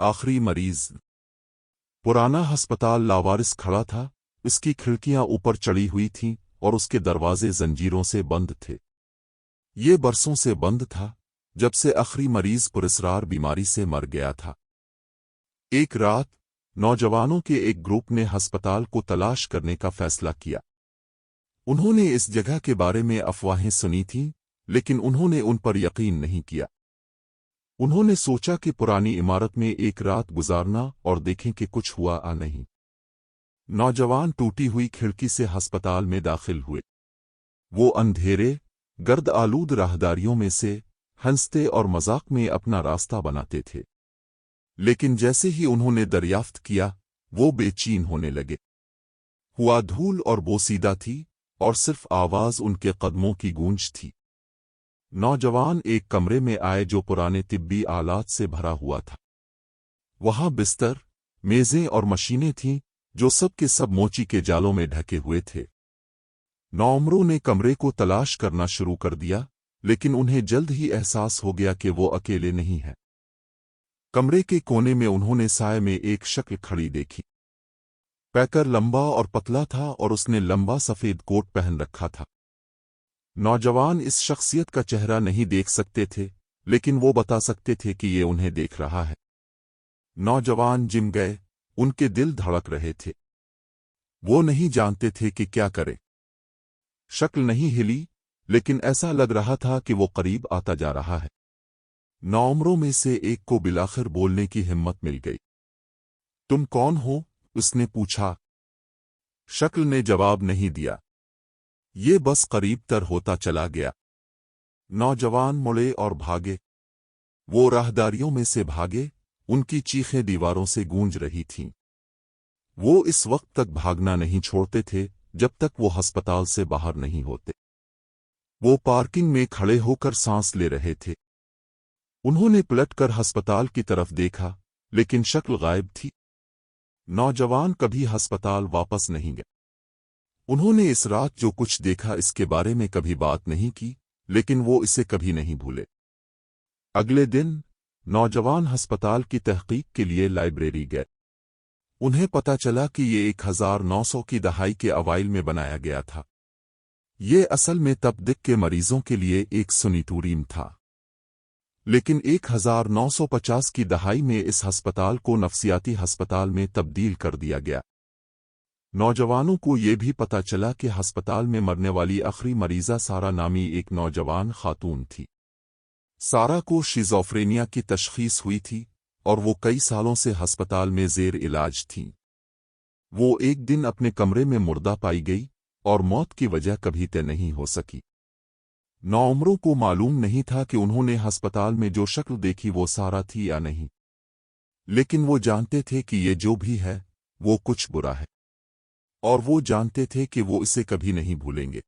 आखिरी मरीज। पुराना हस्पताल लावारिस खड़ा था, इसकी खिड़कियां ऊपर चढ़ी हुई थीं और उसके दरवाजे जंजीरों से बंद थे। ये बरसों से बंद था, जब से आखिरी मरीज पुरस्रार बीमारी से मर गया था। एक रात नौजवानों के एक ग्रुप ने अस्पताल को तलाश करने का फैसला किया। उन्होंने इस जगह के बारे में अफवाहें सुनी थीं, लेकिन उन्होंने उन पर यकीन नहीं किया। उन्होंने सोचा कि पुरानी इमारत में एक रात गुजारना और देखें कि कुछ हुआ या नहीं। नौजवान टूटी हुई खिड़की से अस्पताल में दाखिल हुए। वो अंधेरे, गर्द आलूद राहदारियों में से हंसते और मजाक में अपना रास्ता बनाते थे। लेकिन जैसे ही उन्होंने दरियाफ्त किया, वो बेचैन होने लगे। हुआ धूल और बोसीदा थी और सिर्फ आवाज उनके कदमों की गूंज थी। नौजवान एक कमरे में आए जो पुराने तिब्बी आलात से भरा हुआ था। वहां बिस्तर, मेजें और मशीनें थीं जो सब के सब मोची के जालों में ढके हुए थे। नौउम्रों ने कमरे को तलाश करना शुरू कर दिया, लेकिन उन्हें जल्द ही एहसास हो गया कि वो अकेले नहीं हैं। कमरे के कोने में उन्होंने साए में एक शक्ल खड़ी देखी। पैकर लंबा और पतला था और उसने लंबा सफेद कोट पहन रखा था। नौजवान इस शख्सियत का चेहरा नहीं देख सकते थे, लेकिन वो बता सकते थे कि ये उन्हें देख रहा है। नौजवान जिम गए, उनके दिल धड़क रहे थे। वो नहीं जानते थे कि क्या करें। शक्ल नहीं हिली, लेकिन ऐसा लग रहा था कि वो करीब आता जा रहा है। नौउम्रों में से एक को बिलाखिर बोलने की हिम्मत मिल गई। तुम कौन हो? उसने पूछा। शक्ल ने जवाब नहीं दिया। ये बस करीब तर होता चला गया। नौजवान मुड़े और भागे। वो राहदारियों में से भागे, उनकी चीखें दीवारों से गूंज रही थीं। वो इस वक्त तक भागना नहीं छोड़ते थे जब तक वो अस्पताल से बाहर नहीं होते। वो पार्किंग में खड़े होकर सांस ले रहे थे। उन्होंने पलटकर अस्पताल की तरफ देखा, लेकिन शक्ल गायब थी। नौजवान कभी अस्पताल वापस नहीं गए। उन्होंने इस रात जो कुछ देखा इसके बारे में कभी बात नहीं की, लेकिन वो इसे कभी नहीं भूले। अगले दिन नौजवान अस्पताल की तहकीक के लिए लाइब्रेरी गए। उन्हें पता चला कि ये 1900 की दहाई के अवाइल में बनाया गया था। ये असल में तपदिक के मरीजों के लिए एक सुनीतुरीम था, लेकिन 1950 की दहाई में इस अस्पताल को नफसियाती अस्पताल में तब्दील कर दिया गया। नौजवानों को ये भी पता चला कि अस्पताल में मरने वाली आखिरी मरीजा सारा नामी एक नौजवान खातून थी। सारा को शिज़ोफ्रेनिया की तशखीस हुई थी और वो कई सालों से अस्पताल में ज़ेर इलाज थीं। वो एक दिन अपने कमरे में मुर्दा पाई गई और मौत की वजह कभी तय नहीं हो सकी। नौउम्रों को मालूम नहीं था कि उन्होंने अस्पताल में जो शक्ल देखी वो सारा थी या नहीं, लेकिन वो जानते थे कि ये जो भी है वो कुछ बुरा है, और वो जानते थे कि वो इसे कभी नहीं भूलेंगे।